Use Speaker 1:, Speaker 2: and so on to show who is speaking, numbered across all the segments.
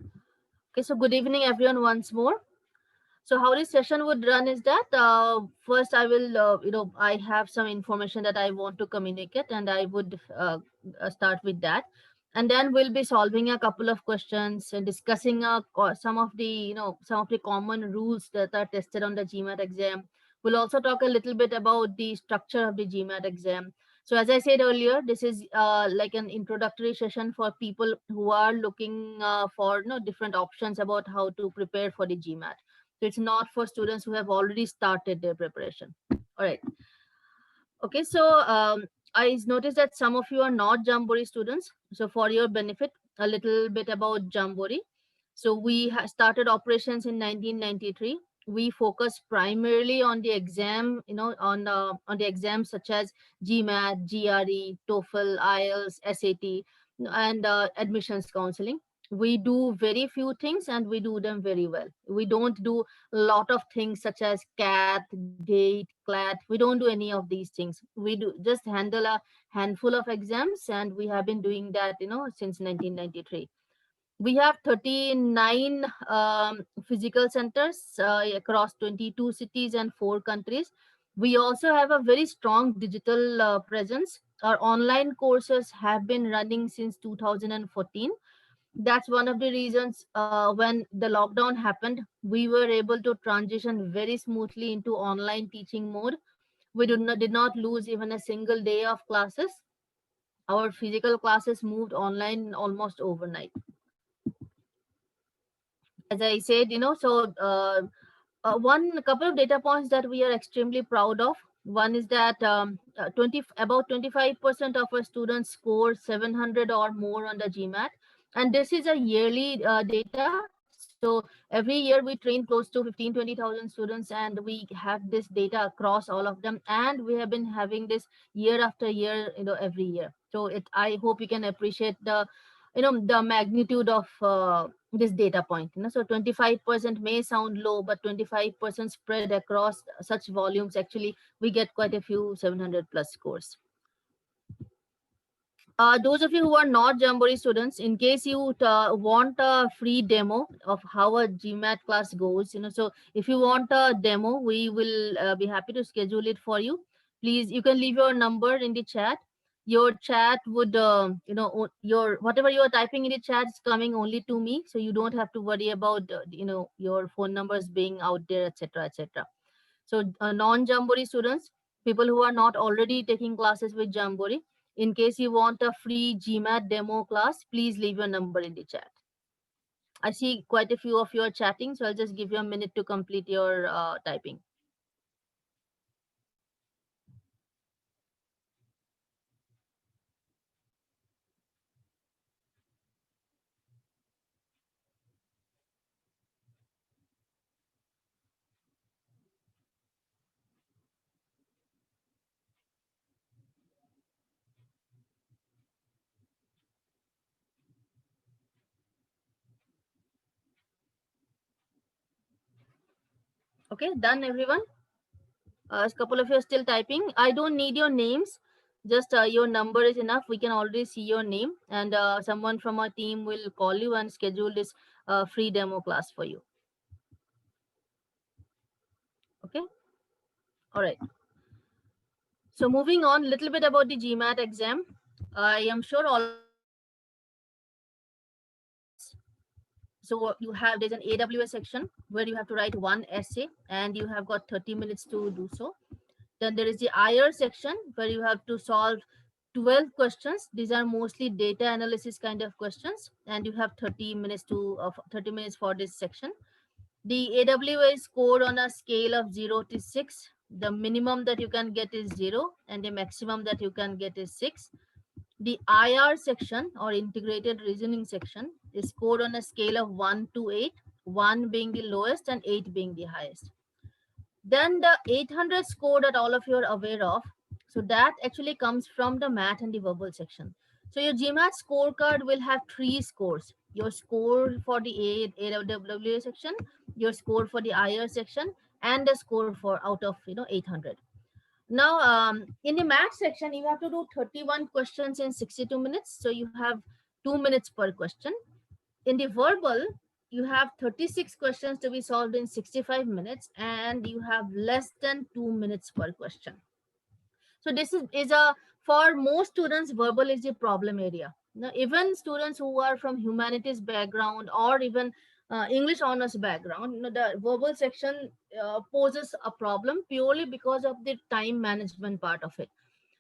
Speaker 1: Okay, so good evening, everyone, once more. So how this session would run is that first I will, I have some information that I want to communicate, and I would start with that, and then we'll be solving a couple of questions and discussing some of the, some of the common rules that are tested on the GMAT exam. We'll also talk a little bit about the structure of the GMAT exam. So as I said earlier, this is like an introductory session for people who are looking for different options about how to prepare for the GMAT. So it's not for students who have already started their preparation. All right. Okay. So I noticed that some of you are not Jamboree students. So for your benefit, a little bit about Jamboree. So we started operations in 1993. We focus primarily on the exam, on the exams such as GMAT, GRE, TOEFL, IELTS, SAT, and admissions counseling. We do very few things and we do them very well. We don't do a lot of things such as CAT, GATE, CLAT. We don't do any of these things. We do just handle a handful of exams, and we have been doing that, since 1993. We have 39 physical centers across 22 cities and 4 countries. We also have a very strong digital presence. Our online courses have been running since 2014. That's one of the reasons when the lockdown happened, we were able to transition very smoothly into online teaching mode. We did not lose even a single day of classes. Our physical classes moved online almost overnight. As I said, one couple of data points that we are extremely proud of. One is that about 25% of our students score 700 or more on the GMAT, and this is a yearly data. So every year we train close to 15-20,000 students, and we have this data across all of them, and we have been having this year after year, every year. So I hope you can appreciate the magnitude of this data point. So 25% may sound low, but 25% spread across such volumes, actually we get quite a few 700 plus scores. Those of you who are not Jamboree students, in case you want a free demo of how a GMAT class goes, so if you want a demo, we will be happy to schedule it for you. Please, you can leave your number in the chat. Your chat would, your whatever you are typing in the chat is coming only to me, so you don't have to worry about, your phone numbers being out there, etc., etc. So non-Jamboree students, people who are not already taking classes with Jamboree, in case you want a free GMAT demo class, please leave your number in the chat. I see quite a few of you are chatting, so I'll just give you a minute to complete your typing. Okay, done everyone? A couple of you are still typing. I don't need your names. Just your number is enough. We can already see your name, and someone from our team will call you and schedule this free demo class for you. Okay. All right. So moving on, a little bit about the GMAT exam. I am sure all of you have taken AWS. So you have, there's an AWS section where you have to write one essay, and you have got 30 minutes to do so. Then there is the IR section where you have to solve 12 questions. These are mostly data analysis kind of questions, and you have 30 minutes to 30 minutes for this section. The AWS score on a scale of 0 to 6. The minimum that you can get is 0, and the maximum that you can get is 6. The IR section, or integrated reasoning section, is scored on a scale of 1 to 8, 1 being the lowest and 8 being the highest. Then the 800 score that all of you are aware of, so that actually comes from the math and the verbal section. So your GMAT scorecard will have 3 scores: your score for the AWA section, your score for the IR section, and the score for out of 800. Now, in the math section, you have to do 31 questions in 62 minutes. So you have 2 minutes per question. In the verbal, you have 36 questions to be solved in 65 minutes, and you have less than 2 minutes per question. So this is a, for most students, verbal is the problem area. Now, even students who are from humanities background or even English honors background, the verbal section poses a problem purely because of the time management part of it.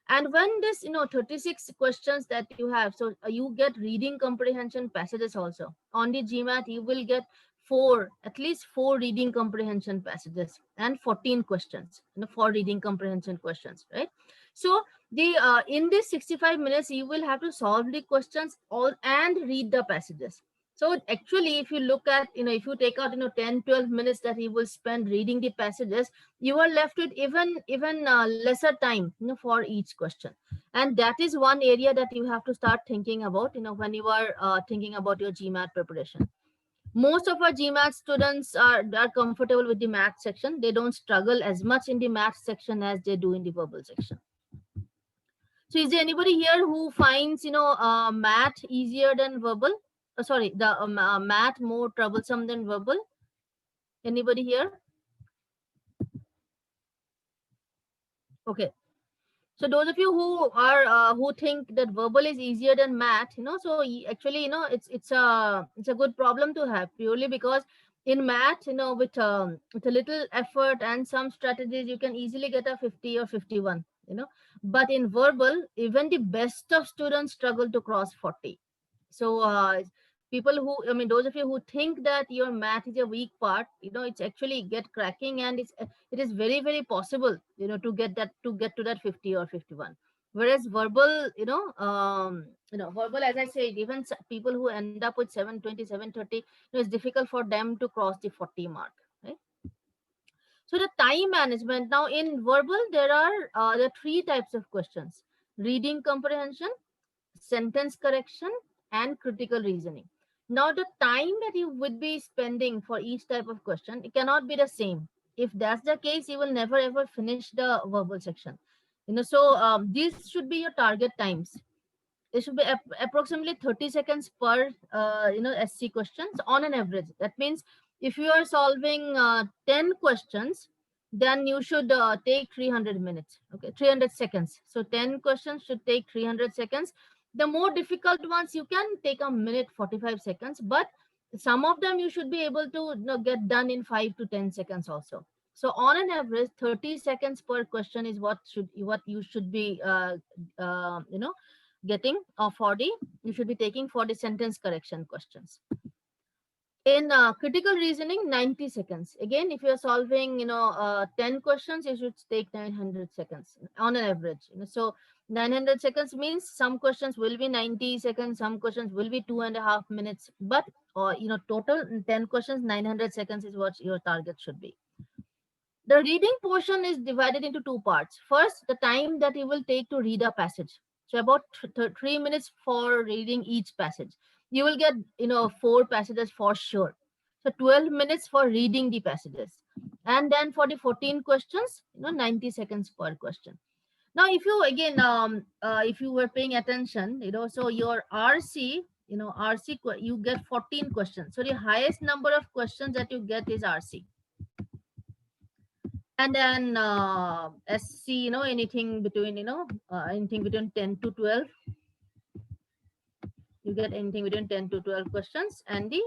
Speaker 1: And when this 36 questions that you have, so you get reading comprehension passages also on the GMAT. You will get at least four reading comprehension passages and 14 questions, four reading comprehension questions, right? So the in this 65 minutes you will have to solve the questions all and read the passages. So actually, if you look at, if you take out 10-12 minutes that he will spend reading the passages, you are left with even lesser time, for each question. And that is one area that you have to start thinking about, when you are thinking about your GMAT preparation. Most of our GMAT students are comfortable with the math section. They don't struggle as much in the math section as they do in the verbal section. So is there anybody here who finds math easier than verbal? Sorry, the math more troublesome than verbal? Anybody here? Okay. So those of you who are who think that verbal is easier than math, so actually, it's a good problem to have, purely because in math, with a little effort and some strategies, you can easily get a 50 or 51. But in verbal, even the best of students struggle to cross 40. So people who, those of you who think that your math is a weak part, it's actually get cracking, and it is very, very possible, to get to that 50 or 51. Whereas verbal, verbal, as I said, even people who end up with 720, 730, it's difficult for them to cross the 40 mark, right? So the time management, now in verbal, there are three types of questions: reading comprehension, sentence correction, and critical reasoning. Now, the time that you would be spending for each type of question, it cannot be the same. If that's the case, you will never ever finish the verbal section. So these should be your target times. It should be approximately 30 seconds per SC questions on an average. That means if you are solving 10 questions, then you should take 300 minutes, okay, 300 seconds. So 10 questions should take 300 seconds. The more difficult ones, you can take a minute 45 seconds, but some of them you should be able to get done in 5 to 10 seconds also. So on an average, 30 seconds per question is what you should be getting for the you should be taking for the sentence correction questions. In critical reasoning, 90 seconds. Again, if you're solving 10 questions, you should take 900 seconds on an average. So 900 seconds means some questions will be 90 seconds, some questions will be 2.5 minutes, but total 10 questions, 900 seconds is what your target should be. The reading portion is divided into two parts. First, the time that you will take to read a passage. So about 3 minutes for reading each passage. You will get, four passages for sure. So 12 minutes for reading the passages. And then for the 14 questions, 90 seconds per question. Now, if you again, if you were paying attention, so your RC, you get 14 questions. So the highest number of questions that you get is RC. And then SC, anything between 10 to 12. You get anything between 10 to 12 questions, and the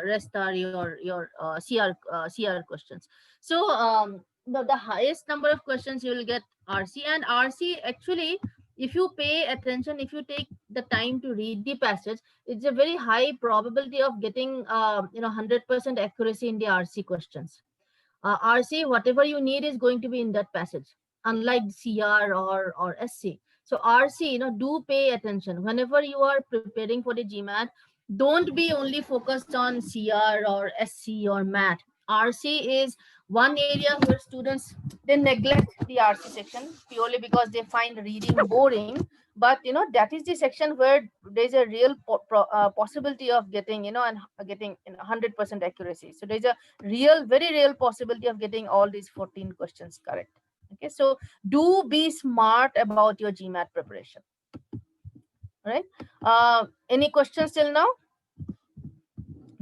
Speaker 1: rest are your CR questions. So the highest number of questions you will get RC. And RC, actually, if you pay attention, if you take the time to read the passage, it's a very high probability of getting 100% accuracy in the RC questions. RC, whatever you need is going to be in that passage, unlike CR or SC. So RC, do pay attention whenever you are preparing for the GMAT. Don't be only focused on CR or SC or MAT. RC is one area where students, they neglect the RC section purely because they find reading boring. But that is the section where there's a real possibility of getting and getting 100% accuracy. So there's a very real possibility of getting all these 14 questions correct. Okay, so do be smart about your GMAT preparation. All right. Any questions till now?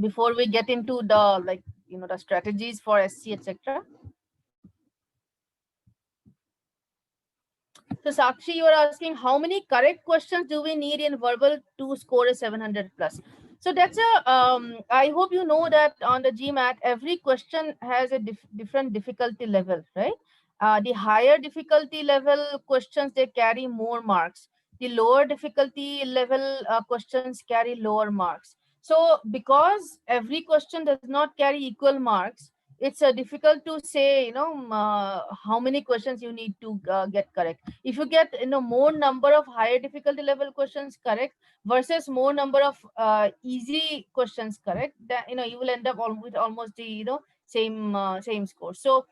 Speaker 1: before we get into the, like, the strategies for SC, etc. So Sakshi, you are asking how many correct questions do we need in verbal to score a 700 plus? So that's a, I hope you know that on the GMAT, every question has a different difficulty level, right? The higher difficulty level questions, they carry more marks. The lower difficulty level questions carry lower marks. So because every question does not carry equal marks, it's difficult to say, how many questions you need to get correct. If you get more number of higher difficulty level questions correct versus more number of easy questions correct, that you will end up with almost the same score. So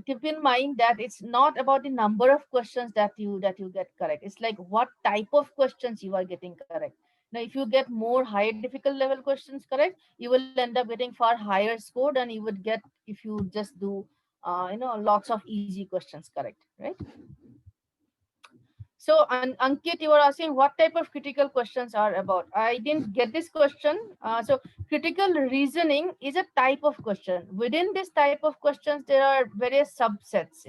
Speaker 1: keep in mind that it's not about the number of questions that you get correct. It's like what type of questions you are getting correct. Now if you get more higher difficult level questions correct, you will end up getting far higher score than you would get if you just do lots of easy questions correct, right? So, Ankit, you were asking what type of critical questions are about. I didn't get this question. So, critical reasoning is a type of question. Within this type of questions, there are various subsets.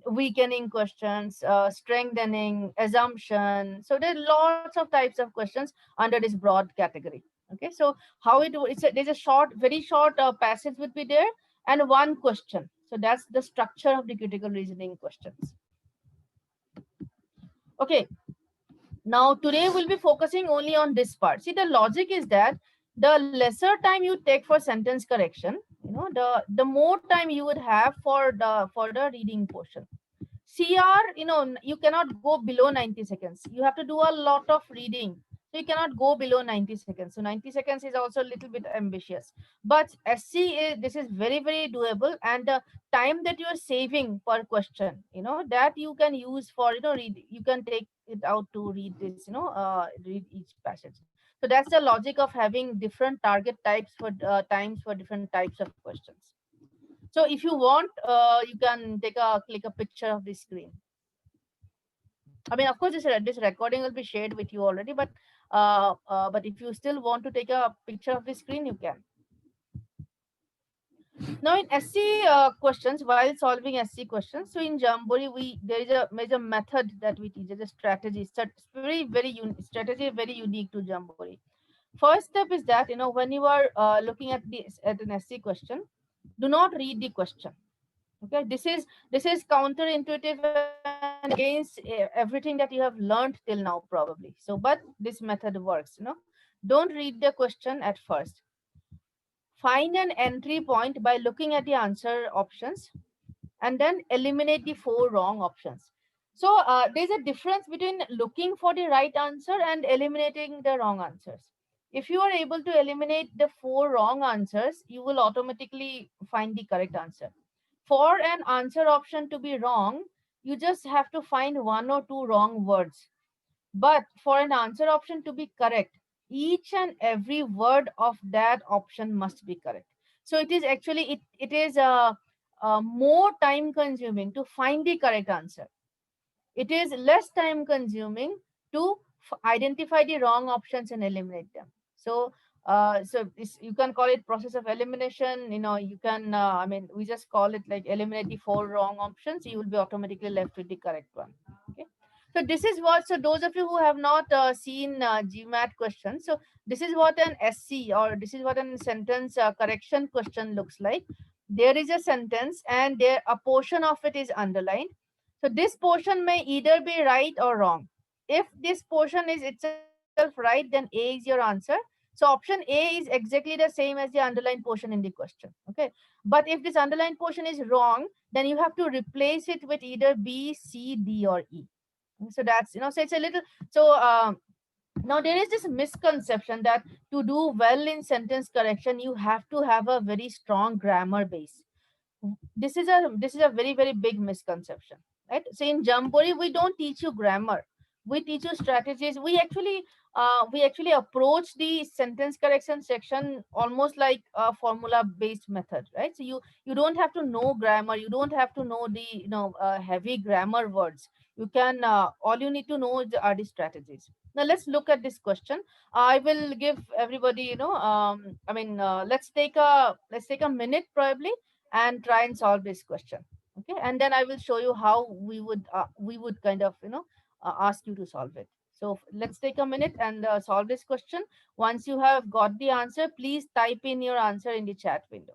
Speaker 1: Weakening questions, strengthening, assumption. So, there are lots of types of questions under this broad category. Okay, so how there's a short, very short passage would be there, and one question. So that's the structure of the critical reasoning questions. Okay, now today we'll be focusing only on this part. See, the logic is that the lesser time you take for sentence correction, the more time you would have for the reading portion. CR, you cannot go below 90 seconds. You have to do a lot of reading. So you cannot go below 90 seconds. So 90 seconds is also a little bit ambitious. But SC is, this is very, very doable. And the time that you are saving per question, that you can use for, you can take it out to read this, read each passage. So that's the logic of having different target types for times for different types of questions. So if you want, you can click a picture of the screen. I mean, of course, this recording will be shared with you already, but if you still want to take a picture of the screen, you can. Now in SC questions, while solving SC questions, so in Jamboree, there is a major method that we teach. There's a strategy. It's strategy very unique to Jamboree. First step is that when you are looking at an SC question, do not read the question. Okay, this is counterintuitive and against everything that you have learned till now probably. So but this method works. Don't read the question at first. Find an entry point by looking at the answer options and then eliminate the 4 wrong options. So there's a difference between looking for the right answer and eliminating the wrong answers. If you are able to eliminate the 4 wrong answers, you will automatically find the correct answer. For an answer option to be wrong, you just have to find 1 or 2 wrong words. But for an answer option to be correct, each and every word of that option must be correct. So it is actually it is more time consuming to find the correct answer. It is less time consuming to identify the wrong options and eliminate them. So you can call it process of elimination. You can I mean, we just call it like eliminate the 4 wrong options. You will be automatically left with the correct one. Okay. So this is what. So those of you who have not seen GMAT questions, so this is what an SC or this is what a sentence correction question looks like. There is a sentence and there a portion of it is underlined. So this portion may either be right or wrong. If this portion is itself right, then A is your answer. So option A is exactly the same as the underlined portion in the question. Okay. But if this underlined portion is wrong, then you have to replace it with either B, C, D, or E. So that's, so it's a little, so now there is this misconception that to do well in sentence correction, you have to have a very strong grammar base. This is a very, very big misconception, right? So in Jamboree, we don't teach you grammar, we teach you strategies. We actually approach the sentence correction section almost like a formula based method, right? So you don't have to know grammar, you don't have to know the heavy grammar words. You can all you need to know are the strategies. Now let's look at this question. I will give everybody, let's take a minute probably and try and solve this question. Okay, and then I will show you how we would kind of ask you to solve it. So let's take a minute and solve this question. Once you have got the answer, please type in your answer in the chat window.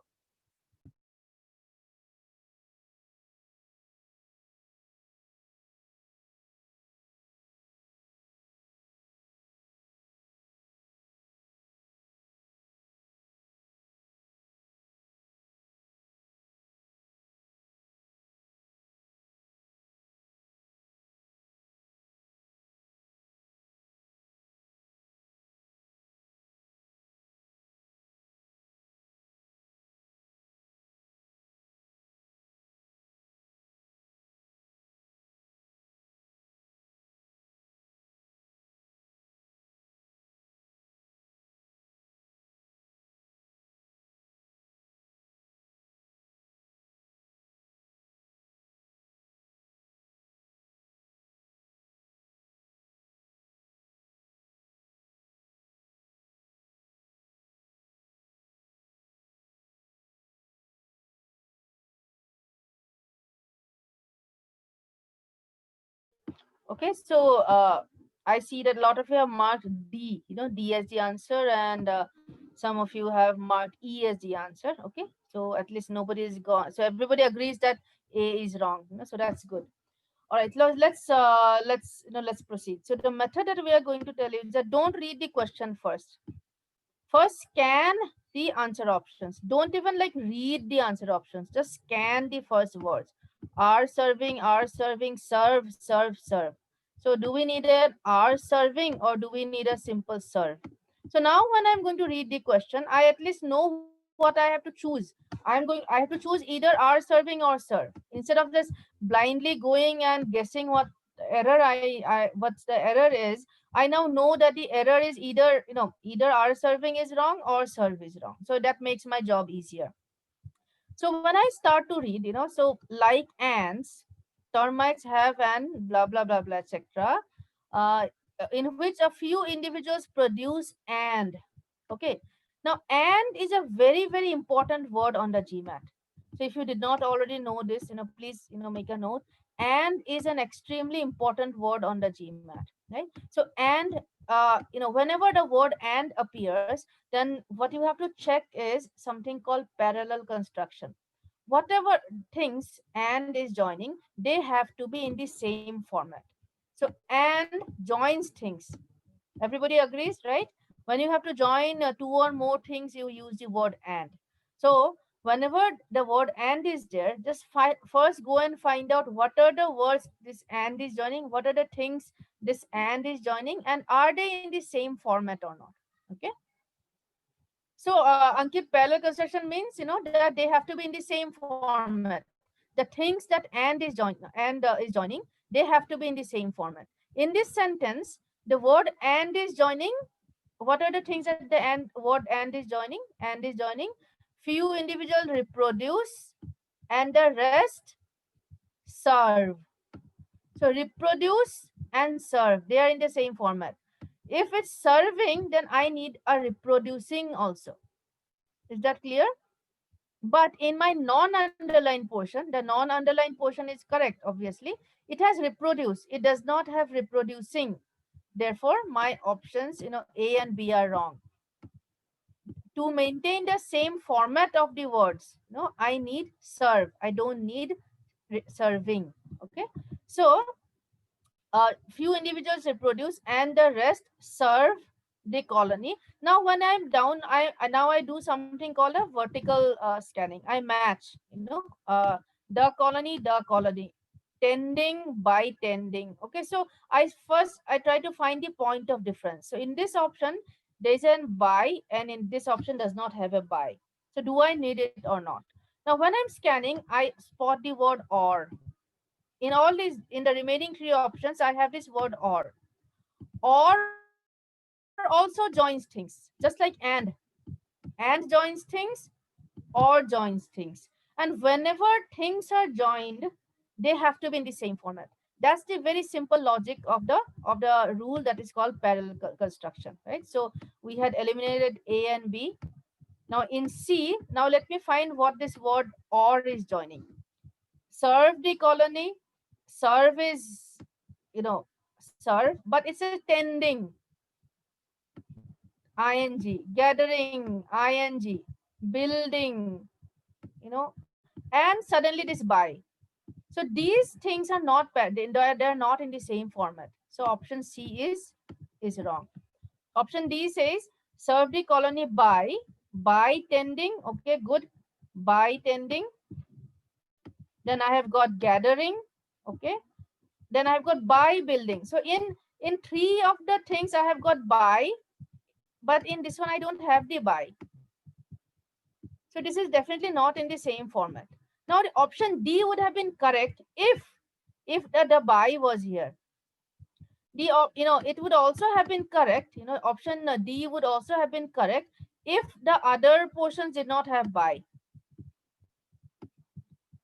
Speaker 1: Okay, so I see that a lot of you have marked D, D as the answer, and some of you have marked E as the answer. Okay, so at least nobody is gone. So everybody agrees that A is wrong. So that's good. All right, let's proceed. So the method that we are going to tell you is that don't read the question first. First, scan the answer options. Don't even like read the answer options. Just scan the first words. Are serving, serve, serve, serve. So do we need an are serving or do we need a simple serve? So now when I'm going to read the question, I at least know what I have to choose. I have to choose either are serving or serve. Instead of just blindly going and guessing what's the error is, I now know that the error is either are serving is wrong or serve is wrong. So that makes my job easier. So when I start to read, so like ants, termites have an blah blah blah blah etc. Uh, in which a few individuals produce and. Okay. Now and is a very very important word on the GMAT. So if you did not already know this, please make a note. And is an extremely important word on the GMAT, right? So and whenever the word and appears, then what you have to check is something called parallel construction. Whatever things and is joining, they have to be in the same format. So and joins things. Everybody agrees, right? When you have to join two or more things, you use the word and. So whenever the word and is there, just first go and find out what are the words this and is joining, what are the things this and is joining, and are they in the same format or not. Okay. So, Ankit, parallel construction means that they have to be in the same format. The things that and is joining, they have to be in the same format. In this sentence, the word and is joining. What are the things that the and word and is joining? And is joining. Few individuals reproduce, and the rest serve. So reproduce and serve. They are in the same format. If it's serving, then I need a reproducing also. Is that clear? But in my non-underlined portion, the non-underlined portion is correct, obviously. It has reproduce. It does not have reproducing. Therefore, my options, A and B are wrong. To maintain the same format of the words, I need serve. I don't need serving. Okay. So, few individuals reproduce and the rest serve the colony. Now when I'm down, I do something called a vertical scanning. I match the colony tending by tending. Okay, so I try to find the point of difference. So in this option there's an by, and in this option does not have a by. So do I need it or not? Now when I'm scanning, I spot the word or. In the remaining three options, I have this word or also joins things, just like and joins things, or joins things. And whenever things are joined, they have to be in the same format. That's the very simple logic of the rule that is called parallel construction, right? So we had eliminated A and B. Now in C, now let me find what this word or is joining. Serve the colony. Serve is, serve, but it's a tending, ing, gathering, ing, building, and suddenly this by. So these things are not bad. They're not in the same format. So option C is wrong. Option D says serve the colony by tending. Okay, good. By tending. Then I have got gathering. Okay. Then I've got by building. So in three of the things I have got by, but in this one I don't have the by. So this is definitely not in the same format. Now the option D would have been correct if the by was here. It would also have been correct. Option D would also have been correct if the other portions did not have by.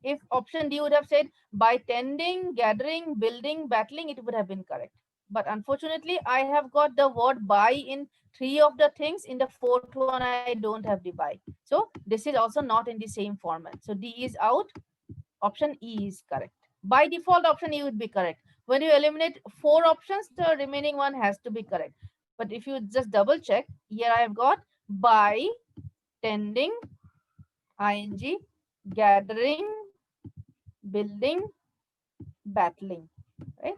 Speaker 1: If option D would have said by tending, gathering, building, battling, it would have been correct. But unfortunately, I have got the word by in three of the things. In the fourth one, I don't have the by. So this is also not in the same format. So D is out. Option E is correct. By default, option E would be correct. When you eliminate four options, the remaining one has to be correct. But if you just double check, here I have got by, tending, ing, gathering, building, battling, right?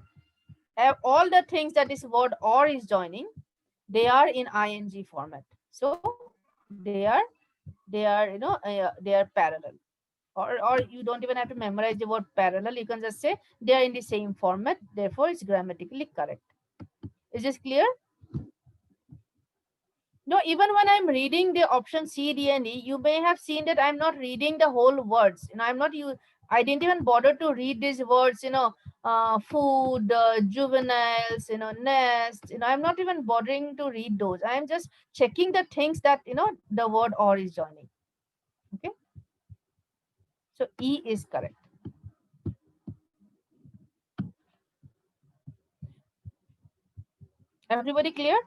Speaker 1: All the things that this word or is joining, they are in ing format. So they are they are parallel. Or you don't even have to memorize the word parallel. You can just say they are in the same format. Therefore, it's grammatically correct. Is this clear? No, even when I'm reading the option C, D, and E, you may have seen that I'm not reading the whole words. I'm not you. I didn't even bother to read these words. Food, juveniles, nest. I'm not even bothering to read those. I'm just checking the things that the word or is joining. Okay, so E is correct. Everybody clear?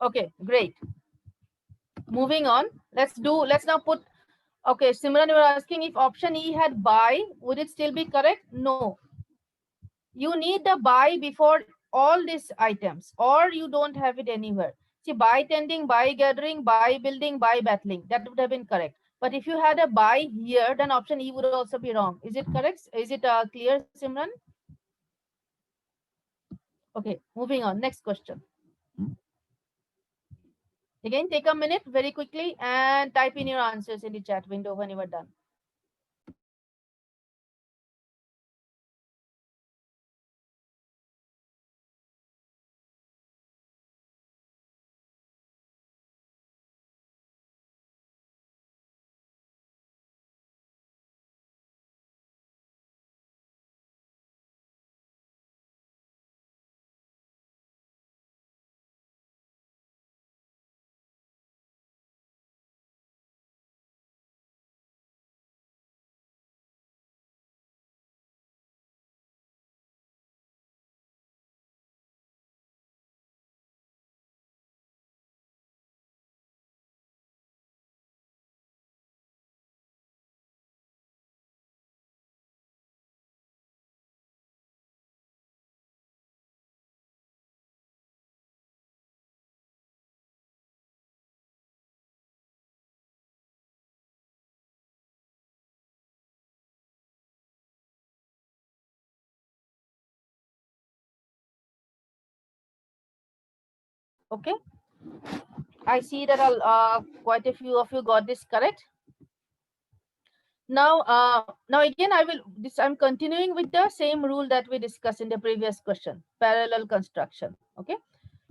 Speaker 1: Okay, great. Moving on. Let's now put. Okay, Simran, you were asking if option E had by, would it still be correct? No. You need the by before all these items, or you don't have it anywhere. See, by tending, by gathering, by building, by battling, that would have been correct. But if you had a by here, then option E would also be wrong. Is it correct? Is it clear, Simran? Okay, moving on. Next question. Again, take a minute very quickly and type in your answers in the chat window when you are done. Okay, I see that quite a few of you got this correct. Now again, I'm continuing with the same rule that we discussed in the previous question, parallel construction. Okay,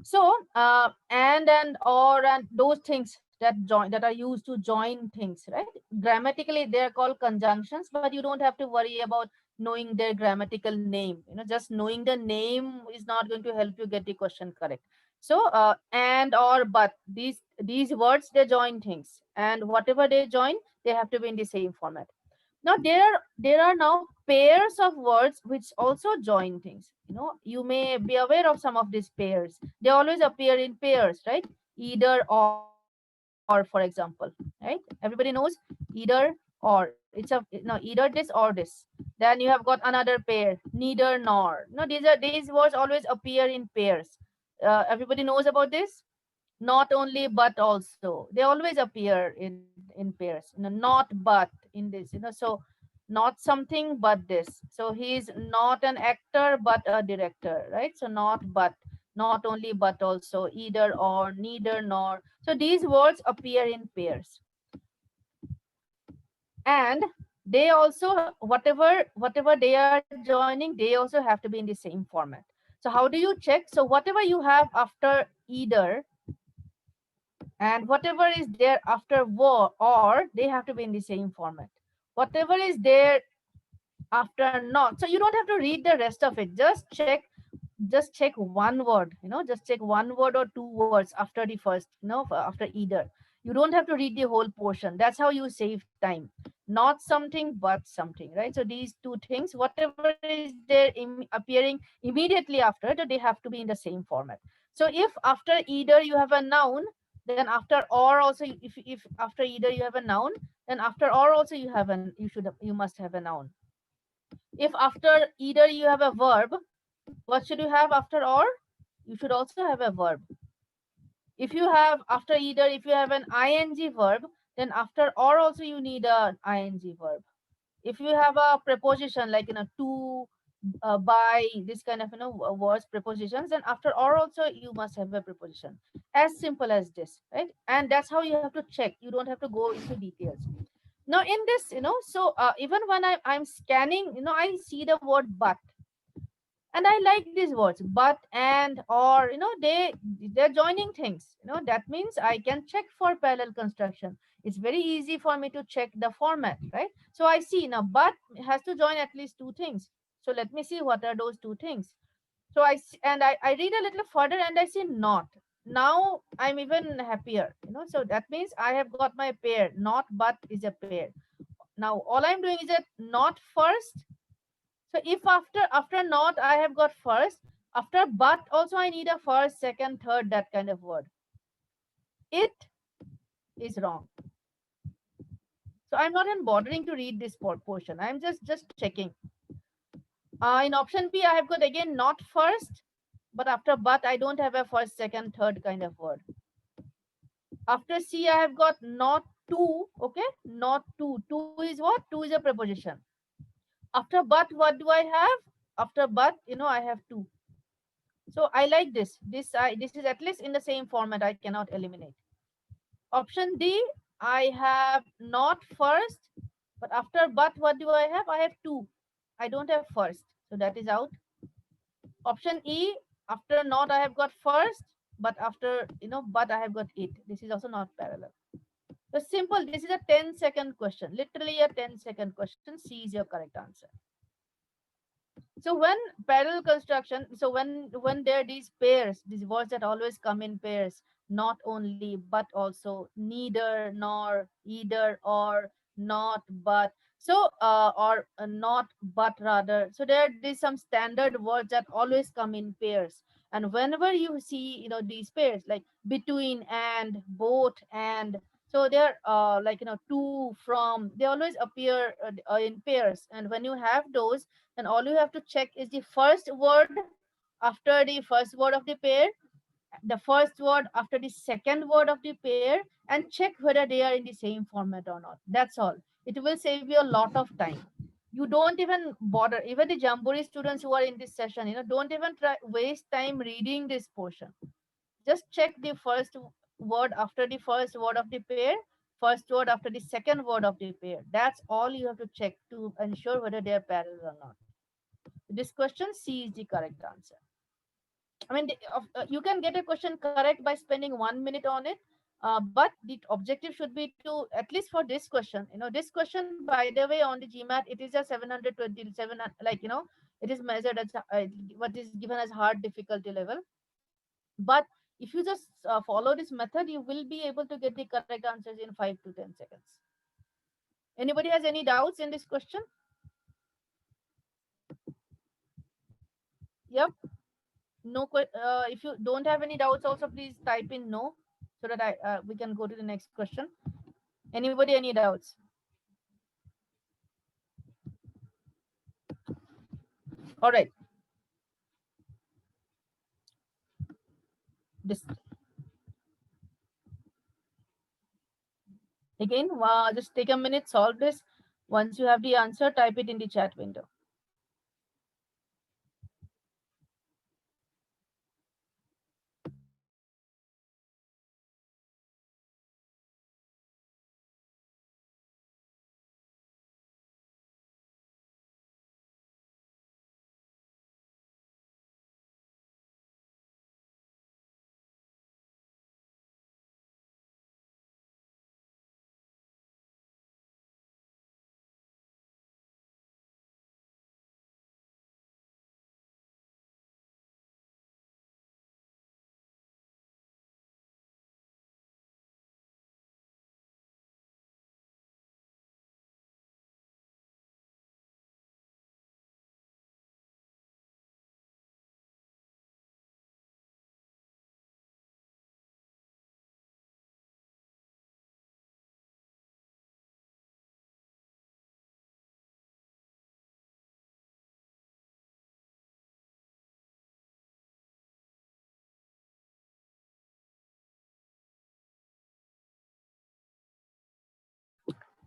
Speaker 1: so and or and those things that are used to join things, right? Grammatically, they are called conjunctions, but you don't have to worry about knowing their grammatical name. Just knowing the name is not going to help you get the question correct. So and or but, these words, they join things, and whatever they join, they have to be in the same format. Now there are now pairs of words which also join things. You may be aware of some of these pairs. They always appear in pairs, right? Either or, for example, right? Everybody knows either or. It's a no, either this or this. Then you have got another pair, neither nor. These words always appear in pairs. Everybody knows about this. Not only but also, they always appear in pairs. Not but in this. So not something but this. So he is not an actor but a director, right? So not but, not only but also, either or, neither nor. So these words appear in pairs, and they also, whatever they are joining, they also have to be in the same format. So how do you check? So whatever you have after either and whatever is there after or, they have to be in the same format. Whatever is there after not, so you don't have to read the rest of it. Just check one word, just check one word or two words after the first, after either. You don't have to read the whole portion. That's how you save time. Not something but something, right? So these two things, whatever is there appearing immediately after, they have to be in the same format. So if after either you have a noun, then after or also, if after either you have a noun, then after or also you must have a noun. If after either you have a verb, what should you have after or? You should also have a verb. If you have after either, if you have an ing verb, then after or also you need an ing verb. If you have a preposition like to, by, this kind of words, prepositions, then after or also you must have a preposition. As simple as this, right? And that's how you have to check. You don't have to go into details. Now in this, so even when I'm scanning, I see the word but, and I like these words, but, and, or. They're joining things. That means I can check for parallel construction. It's very easy for me to check the format, right? So I see now but has to join at least two things. So let me see what are those two things. So I read a little further and I see not. Now I'm even happier. So that means I have got my pair. Not but is a pair. Now all I'm doing is that not first. So if after not I have got first, after but also I need a first, second, third, that kind of word. It is wrong. So I'm not even bothering to read this portion. I'm just checking. In option B, I have got again not first, but after but I don't have a first, second, third kind of word. After C, I have got not two. Okay, not two. Two is what? Two is a preposition. After but, what do I have? After but, I have two. So I like this. This is at least in the same format. I cannot eliminate. Option D, I have not first, but after but what do I have? I have two. I don't have first, so that is out. Option E, after not I have got first, but after but I have got it. This is also not parallel. So simple. This is a 10-second question. Literally a 10-second question. C is your correct answer. So when parallel construction, so when there are these pairs, these words that always come in pairs, not only but also, neither nor, either or, not but. So or not but rather. So there are these some standard words that always come in pairs. And whenever you see these pairs like between and, both and, so they're like to, from, they always appear in pairs. And when you have those, then all you have to check is the first word after the first word of the pair, the first word after the second word of the pair, and check whether they are in the same format or not. That's all. It will save you a lot of time. You don't even bother. Even the Jamboree students who are in this session, don't even waste time reading this portion. Just check the first word after the first word of the pair, first word after the second word of the pair. That's all you have to check to ensure whether they are parallel or not. This question, C is the correct answer. I mean, you can get a question correct by spending 1 minute on it. But the objective should be to, at least for this question, this question, by the way, on the GMAT, it is just 727, like, it is measured as what is given as hard difficulty level. But if you just follow this method, you will be able to get the correct answers in 5 to 10 seconds. Anybody has any doubts in this question? Yep. No. If you don't have any doubts, also please type in no, so that I we can go to the next question. Anybody, any doubts? All right. This again, just take a minute, solve this. Once you have the answer, type it in the chat window.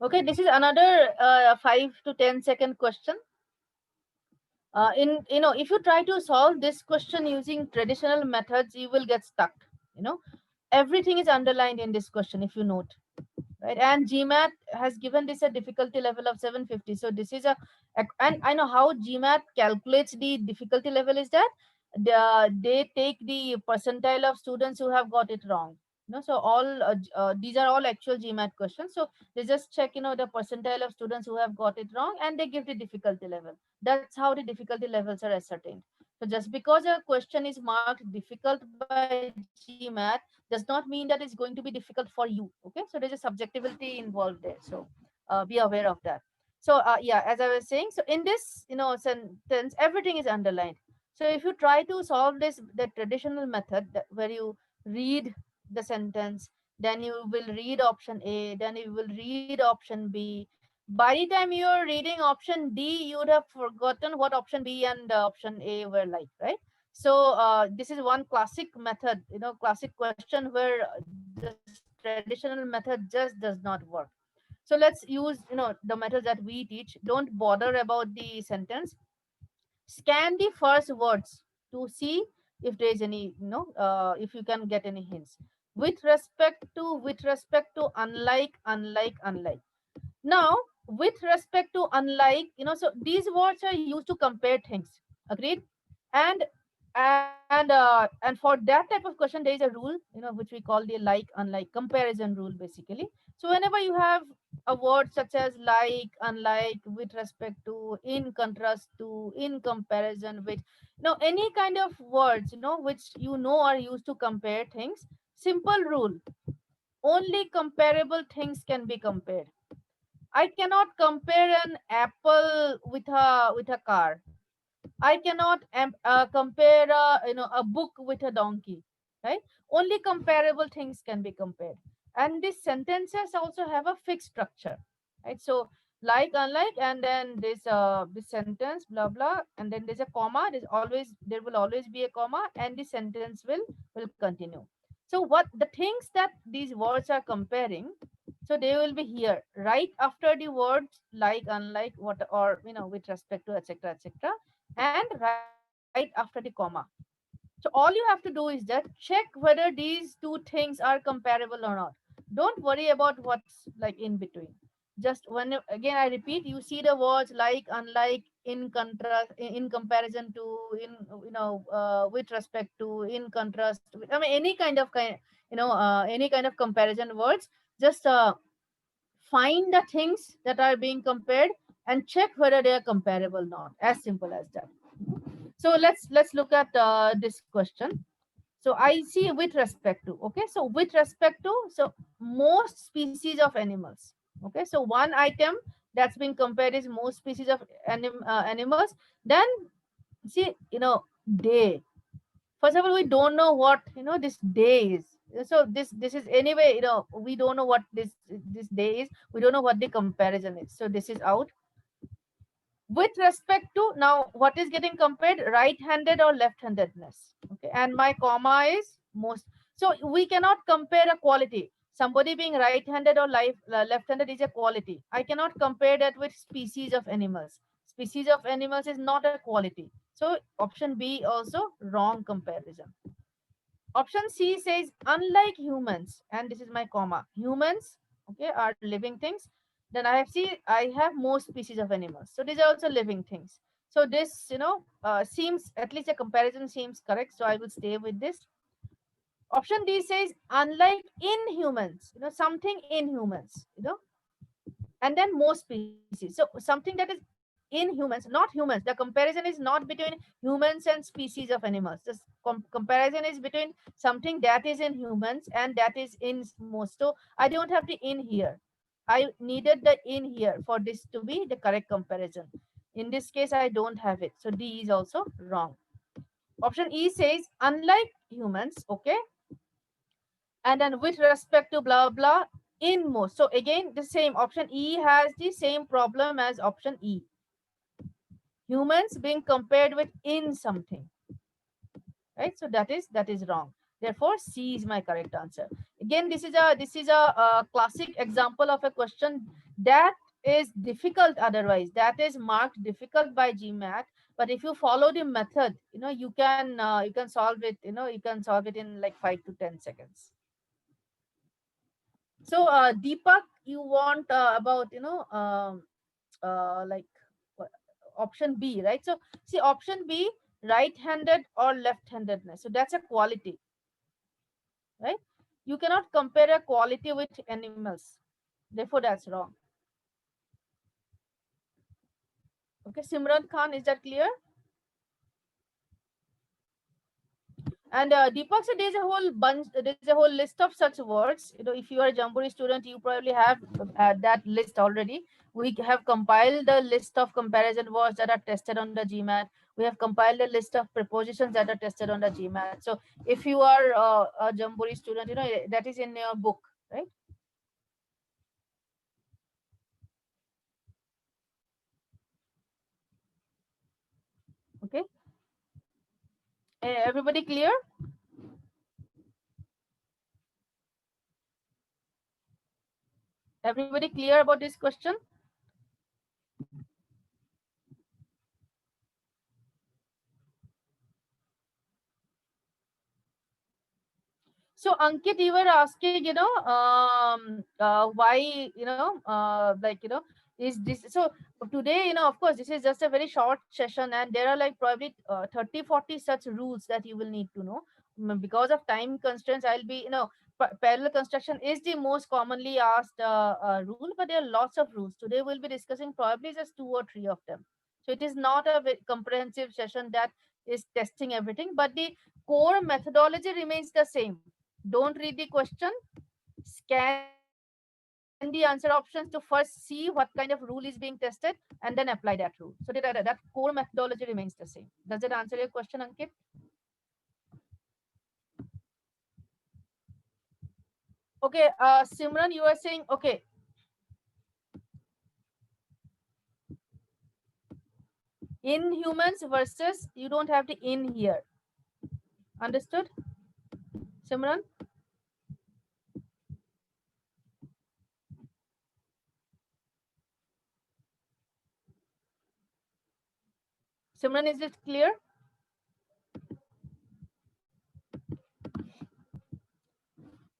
Speaker 1: Okay, this is another 5 to 10 second question. In if you try to solve this question using traditional methods, you will get stuck. You know, everything is underlined in this question if you note, right? And GMAT has given this a difficulty level of 750. So this is and I know how GMAT calculates the difficulty level is that they take the percentile of students who have got it wrong. So all these are all actual GMAT questions. So they just check, the percentile of students who have got it wrong, and they give the difficulty level. That's how the difficulty levels are ascertained. So just because a question is marked difficult by GMAT does not mean that it's going to be difficult for you. Okay, so there's a subjectivity involved there. So be aware of that. So yeah, as I was saying, so in this sentence, everything is underlined. So if you try to solve this the traditional method, where you read the sentence, then you will read option A, then you will read option B. By the time you're reading option D, you would have forgotten what option B and option A were like, right? So this is one classic method, classic question where this traditional method just does not work. So let's use, the methods that we teach. Don't bother about the sentence. Scan the first words to see if there is any, if you can get any hints. With respect to, unlike. Now, with respect to unlike, so these words are used to compare things. Agreed? And and for that type of question, there is a rule, which we call the like unlike comparison rule, basically. So whenever you have a word such as like, unlike, with respect to, in contrast to, in comparison with, any kind of words, which are used to compare things. Simple rule: only comparable things can be compared. I cannot compare an apple with a car. I cannot compare a book with a donkey, right? Only comparable things can be compared. And these sentences also have a fixed structure, right? So like, unlike, and then this sentence, blah blah, and then there's a comma. There will always be a comma, and the sentence will continue. So what the things that these words are comparing, so they will be here right after the words like, unlike, what, or with respect to, etc., etc., and right after the comma. So all you have to do is that check whether these two things are comparable or not. Don't worry about what's like in between. Just when again I repeat, you see the words like, unlike, in contrast, in comparison to, in, with respect to, in contrast I mean, any kind of any kind of comparison words. Just find the things that are being compared and check whether they are comparable or not. As simple as that. So let's look at this question. So I see with respect to. Okay, so with respect to, so most species of animals. Okay, so one item that's been compared is most species of animals. Then see, day. First of all, we don't know what this day is. So this is anyway, we don't know what this day is. We don't know what the comparison is. So this is out. With respect to, now what is getting compared, right-handed or left-handedness. Okay, and my comma is most. So we cannot compare a quality. Somebody being right-handed or left-handed is a quality. I cannot compare that with species of animals. Species of animals is not a quality. So option B also wrong comparison. Option C says unlike humans, and this is my comma, humans, okay, are living things. Then I have more species of animals. So these are also living things. So this, seems, at least a comparison seems correct. So I will stay with this. Option D says unlike in humans, something in humans, and then more species. So something that is in humans, not humans. The comparison is not between humans and species of animals. This comparison is between something that is in humans and that is in most. So I don't have the in here. I needed the in here for this to be the correct comparison. In this case, I don't have it. So D is also wrong. Option E says unlike humans, okay, and then with respect to blah blah in most. So again, the same option E has the same problem as option E. Humans being compared with in something, right? So that is wrong. Therefore, C is my correct answer. Again, this is a classic example of a question that is difficult. Otherwise, that is marked difficult by GMAT. But if you follow the method, you can solve it. You can solve it in like 5 to 10 seconds. So, Deepak, you want about like what- option B, right? So, see, option B, right-handed or left-handedness. So that's a quality, right? You cannot compare a quality with animals. Therefore, that's wrong. Okay, Simran Khan, is that clear? And Deepak said there's a whole bunch, there's a whole list of such words. If you are a Jamboree student, you probably have that list already. We have compiled the list of comparison words that are tested on the GMAT. We have compiled a list of prepositions that are tested on the GMAT. So if you are a Jamboree student, that is in your book, right? Okay. Everybody clear? Everybody clear about this question? So Ankit, you were asking, why, is this so today, of course, this is just a very short session and there are like probably 30, 40 such rules that you will need to know. Because of time constraints, I'll be, parallel construction is the most commonly asked rule, but there are lots of rules. Today we'll be discussing probably just 2 or 3 of them. So it is not a very comprehensive session that is testing everything, but the core methodology remains the same. Don't read the question, scan the answer options to first see what kind of rule is being tested and then apply that rule. So that core methodology remains the same. Does that answer your question, Ankit? Okay, Simran, you are saying, okay, in humans versus, you don't have the in here. Understood, Simran? Simran, is it clear?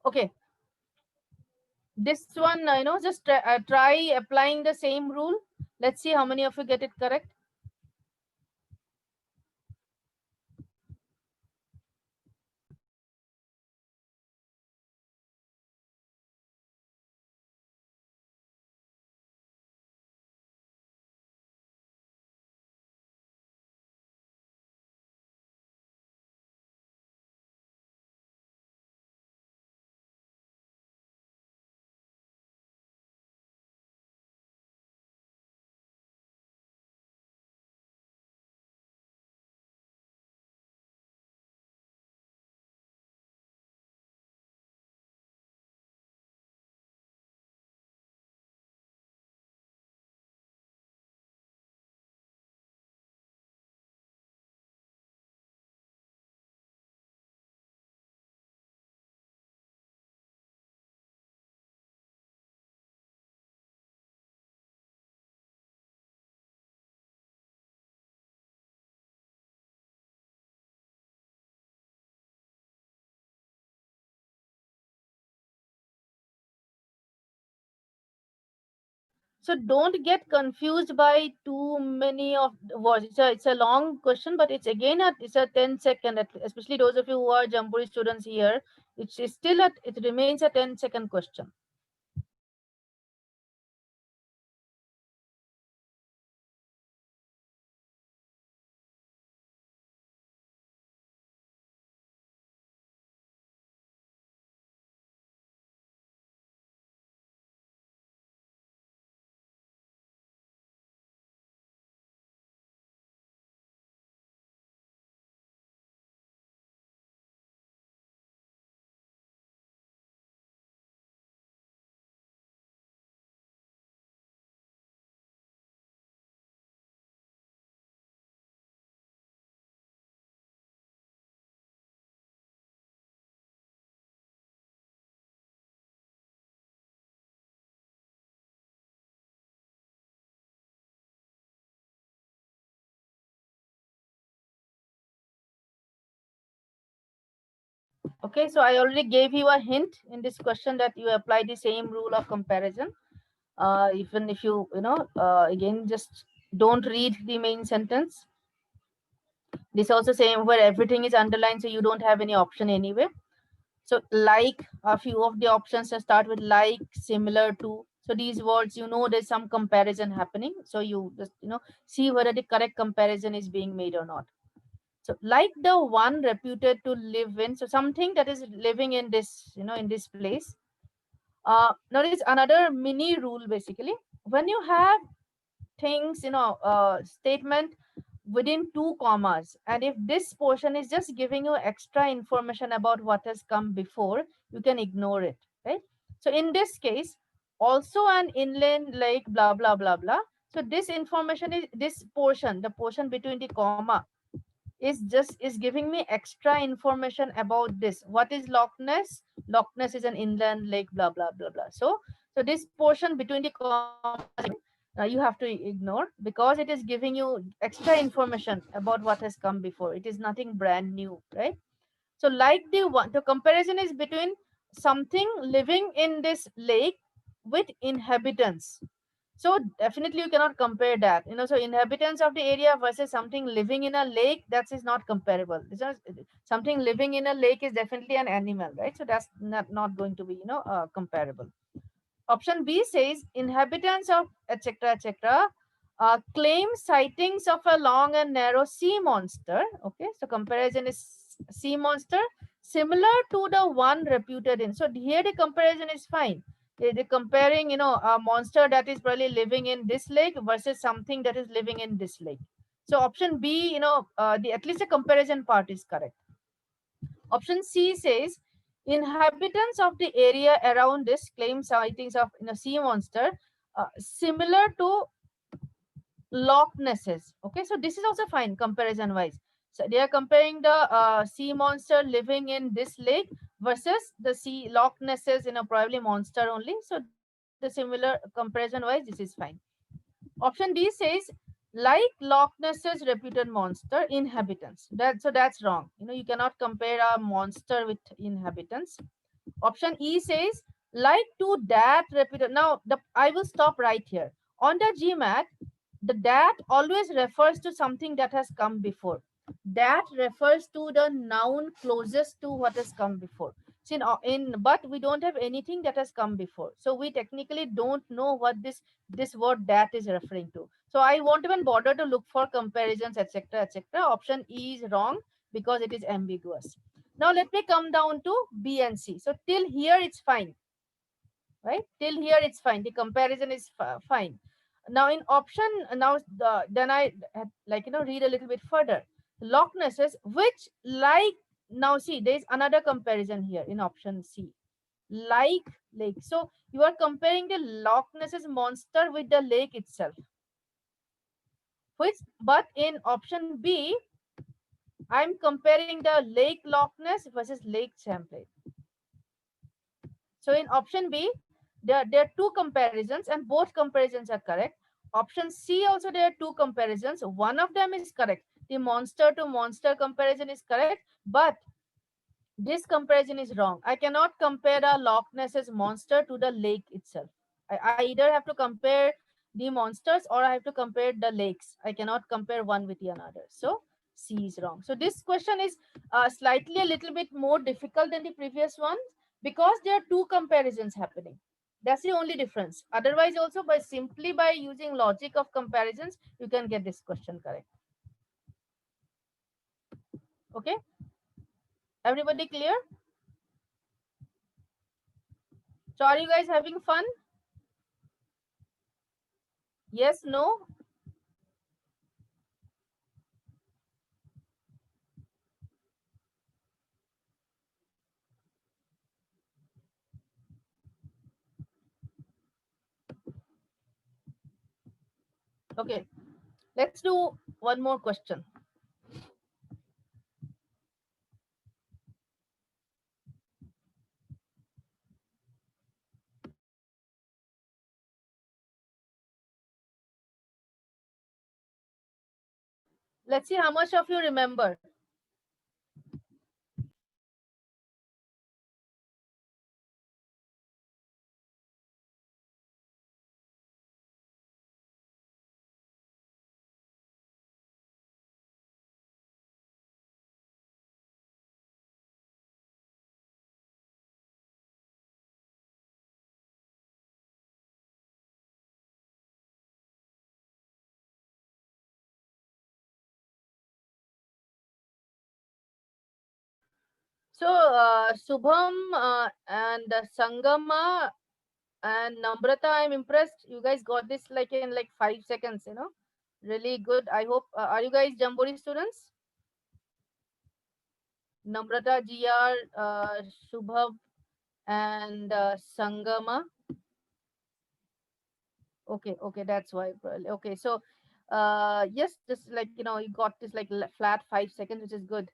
Speaker 1: Okay, this one, just try applying the same rule. Let's see how many of you get it correct. So don't get confused by too many of the words. It's a long question, but it's a 10-second, especially those of you who are Jamboree students here. It remains a 10-second question. Okay, so I already gave you a hint in this question that you apply the same rule of comparison. Even if again, just don't read the main sentence. This also same where everything is underlined, so you don't have any option anyway. So like a few of the options start with like, similar to. So these words, there's some comparison happening. So you just, see whether the correct comparison is being made or not. So like the one reputed to live in, so something that is living in this, in this place. Now there's another mini rule basically. When you have things, statement within two commas, and if this portion is just giving you extra information about what has come before, you can ignore it, right? So in this case, also an inland lake, blah blah blah blah. So this information is this portion, the portion between the comma, is giving me extra information about this. What is Loch Ness? Loch Ness is an inland lake, blah blah blah blah. So this portion between the commas, you have to ignore, because it is giving you extra information about what has come before. It is nothing brand new, right? So like the comparison is between something living in this lake with inhabitants. So definitely you cannot compare that. So inhabitants of the area versus something living in a lake, that is not comparable. Something living in a lake is definitely an animal, right? So that's not going to be, comparable. Option B says inhabitants of etc. etc. Claim sightings of a long and narrow sea monster. Okay, so comparison is sea monster similar to the one reputed in. So here the comparison is fine. They're comparing, a monster that is probably living in this lake versus something that is living in this lake. So option B, the at least the comparison part is correct. Option C says inhabitants of the area around this claim sightings of sea monster similar to Loch Nesses. Okay, so this is also fine comparison wise. So they are comparing the sea monster living in this lake versus the sea Loch Nesses, probably monster only. So the similar comparison wise, this is fine. Option D says like Loch Ness's reputed monster inhabitants. That's wrong. You cannot compare a monster with inhabitants. Option E says like to that reputed. Now I will stop right here. On the GMAT, the that always refers to something that has come before. That refers to the noun closest to what has come before. See, but we don't have anything that has come before, so we technically don't know what this word that is referring to. So I won't even bother to look for comparisons, etc., etc. Option E is wrong because it is ambiguous. Now let me come down to B and C. So till here it's fine, right? Till here it's fine. The comparison is fine. Now in option, then I read a little bit further. Loch Nesses, which like, now see, there is another comparison here in option C. Like lake. So you are comparing the Loch Nesses monster with the lake itself. But in option B, I'm comparing the Lake Loch Ness versus Lake Champlain. So in option B, there are two comparisons and both comparisons are correct. Option C also there are two comparisons. One of them is correct. The monster to monster comparison is correct, but this comparison is wrong. I cannot compare a Loch Ness's monster to the lake itself. I either have to compare the monsters, or I have to compare the lakes. I cannot compare one with the another. So C is wrong. So this question is slightly a little bit more difficult than the previous one because there are two comparisons happening. That's the only difference. Otherwise, also by simply by using logic of comparisons, you can get this question correct. Okay, everybody clear? So are you guys having fun? Yes, no? Okay, let's do one more question. Let's see how much of you remember. So Subham and Sangama and Namrata, I'm impressed. You guys got this like in like 5 seconds. Really good. I hope. Are you guys Jambori students? Namrata, GR, Shubham, and Sangama. Okay, okay, that's why. Probably. Okay, so yes, just like you got this like flat 5 seconds, which is good.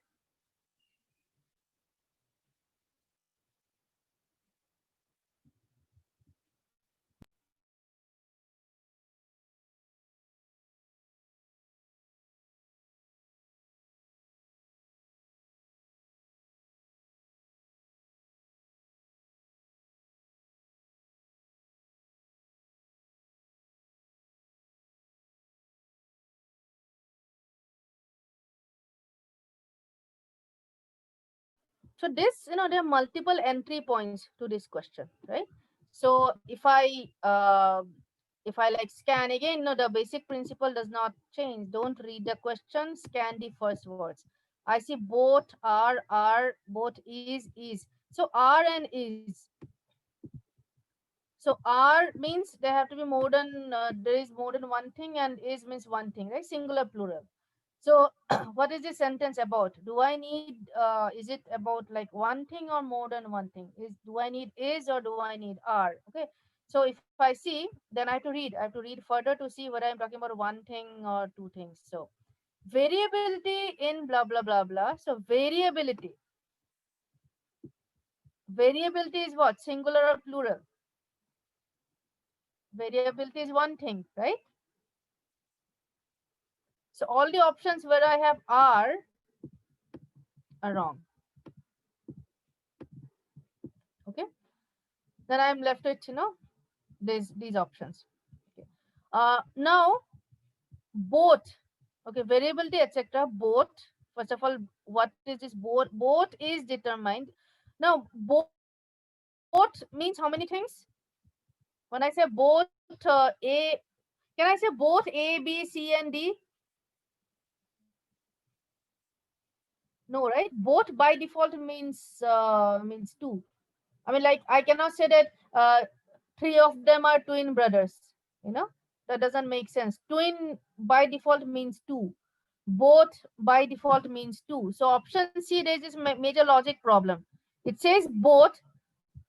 Speaker 1: So this, there are multiple entry points to this question, right? So if I like scan again, no, the basic principle does not change. Don't read the question, scan the first words. I see both are, both is. So are and is. So are means there have to be more than there is more than one thing, and is means one thing, right? Singular, plural. So, what is this sentence about? Do I need? Is it about like one thing or more than one thing? Do I need is or do I need are? Okay. So if I see, then I have to read. I have to read further to see whether I'm talking about one thing or two things. So variability in blah blah blah blah. So variability is what? Singular or plural? Variability is one thing, right? So all the options where I have are wrong. Okay. Then I'm left with these options. Okay. Now both. Okay, variability, etc. Both. First of all, what is this both? Both is determined. Now both means how many things? When I say both A, can I say both A, B, C, and D? No, right? Both by default means two. I mean, like I cannot say that three of them are twin brothers. You know that doesn't make sense. Twin by default means two. Both by default means two. So option C raises major logic problem. It says both,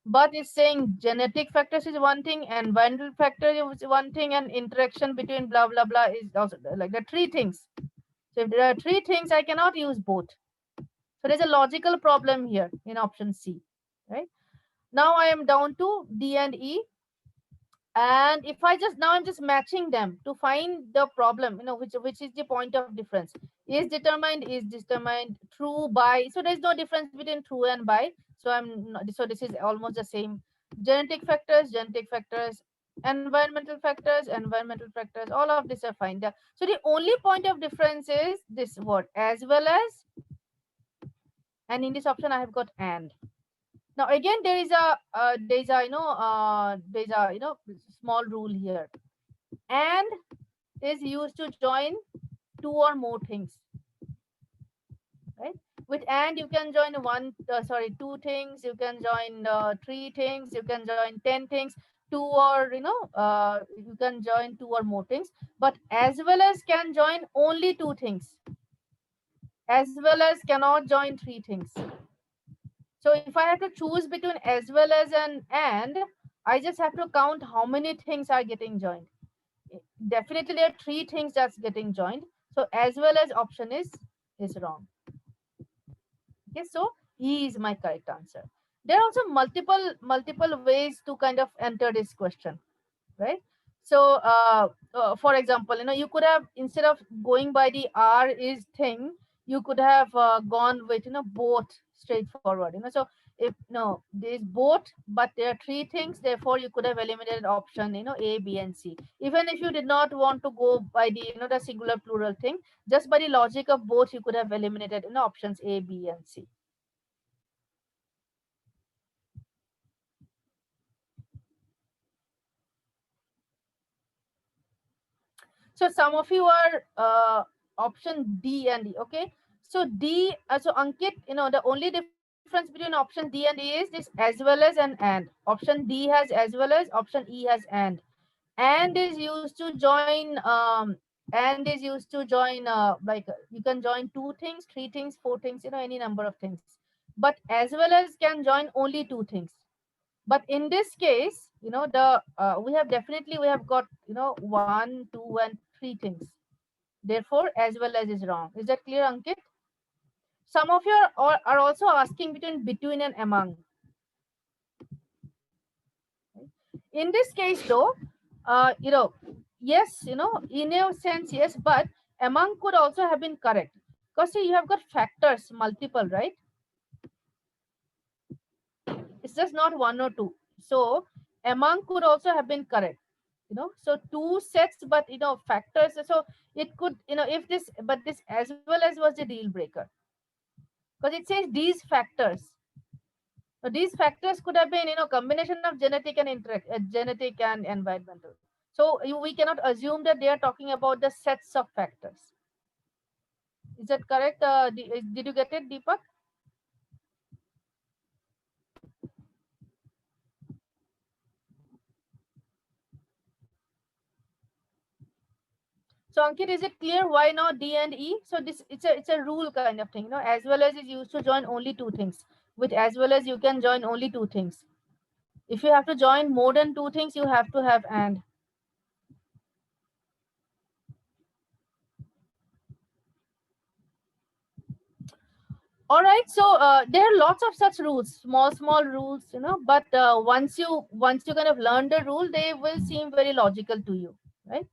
Speaker 1: but it's saying genetic factors is one thing, environmental factor is one thing, and interaction between blah blah blah is also like the three things. So if there are three things, I cannot use both. So there's a logical problem here in option C, right? Now I am down to D and E, and if I just now I'm just matching them to find the problem, which is the point of difference. Is determined, true, by. So there's no difference between true and by. So I'm not, so this is almost the same. Genetic factors, environmental factors, all of these are fine. So the only point of difference is this word as well as, and in this option I have got and. Now again there is a small rule here. And is used to join two or more things, right? With and you can join two things, you can join three things, you can join 10 things, two or you can join two or more things. But as well as can join only two things, as well as cannot join three things. So if I have to choose between as well as and, I just have to count how many things are getting joined. Definitely there are three things that's getting joined. So as well as option is wrong. Okay, so E is my correct answer. There are also multiple ways to kind of enter this question, right? So for example, you could have, instead of going by the R is thing, you could have gone with both, straightforward. So if no, there's both, but there are three things, therefore you could have eliminated option A, B, and C. Even if you did not want to go by the the singular plural thing, just by the logic of both, you could have eliminated options A, B, and C. So some of you are option D and E. Okay. So D, so Ankit, the only difference between option D and E is this as well as and and. Option D has as well as, option E has and. And is used to join, and is used to join, you can join two things, three things, four things, any number of things. But as well as can join only two things. But in this case, the we have got one, two, and three things. Therefore as well as is wrong. Is that clear, Ankit? Some of you are also asking between and among. In this case though, yes, in a sense yes, but among could also have been correct, because see, you have got factors multiple, right? It's just not one or two. So among could also have been correct. So two sets, but factors. So it could, if this, but this as well as was the deal breaker, because it says these factors. So these factors could have been combination of genetic and environmental. So we cannot assume that they are talking about the sets of factors. Is that correct? Did you get it, Deepak? So Ankit, is it clear why not D and E? So this, it's a rule kind of thing. As well as is used to join only two things. With as well as you can join only two things. If you have to join more than two things, you have to have and. All right. So there are lots of such rules, small rules, But once you kind of learn the rule, they will seem very logical to you, right?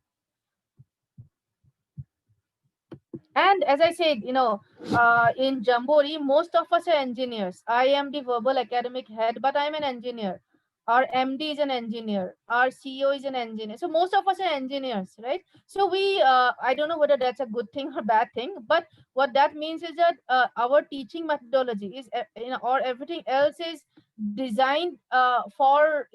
Speaker 1: And as I said, in Jambori, most of us are engineers. I am the verbal academic head, but I'm an engineer. Our MD is an engineer. Our CEO is an engineer. So most of us are engineers, right? So I don't know whether that's a good thing or bad thing, but what that means is that our teaching methodology is, or everything else is designed for,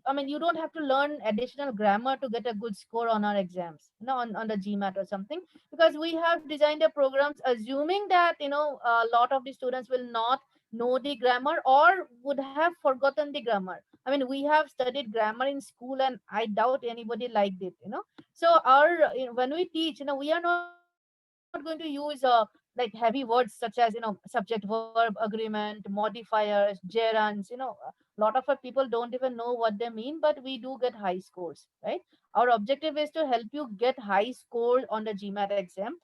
Speaker 1: I mean, you don't have to learn additional grammar to get a good score on our exams, on the GMAT or something, because we have designed the programs assuming that a lot of the students will not know the grammar or would have forgotten the grammar. I mean, we have studied grammar in school and I doubt anybody liked it. So when we teach, we are not going to use like heavy words such as subject verb agreement, modifiers, gerunds. A lot of our people don't even know what they mean, but we do get high scores, right? Our objective is to help you get high scores on the GMAT exam.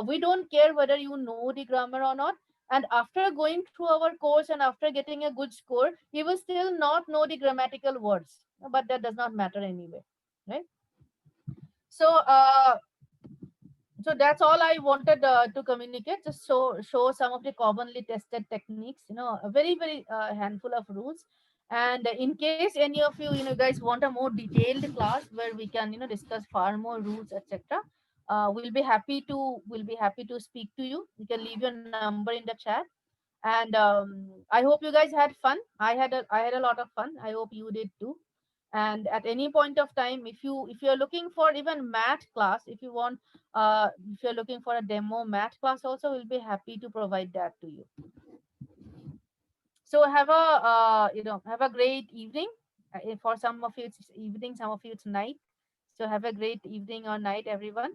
Speaker 1: We don't care whether you know the grammar or not. And after going through our course and after getting a good score, you will still not know the grammatical words, but that does not matter anyway, right? So, that's all I wanted to communicate. Just show some of the commonly tested techniques. A very handful of rules. And in case any of you, guys want a more detailed class where we can, discuss far more rules, etc., we'll be happy to speak to you. You can leave your number in the chat. And I hope you guys had fun. I had a lot of fun. I hope you did too. And at any point of time, if you're looking for even math class, if you're looking for a demo math class also, we'll be happy to provide that to you. So have a great evening. For some of you it's evening, some of you it's night. So have a great evening or night, everyone.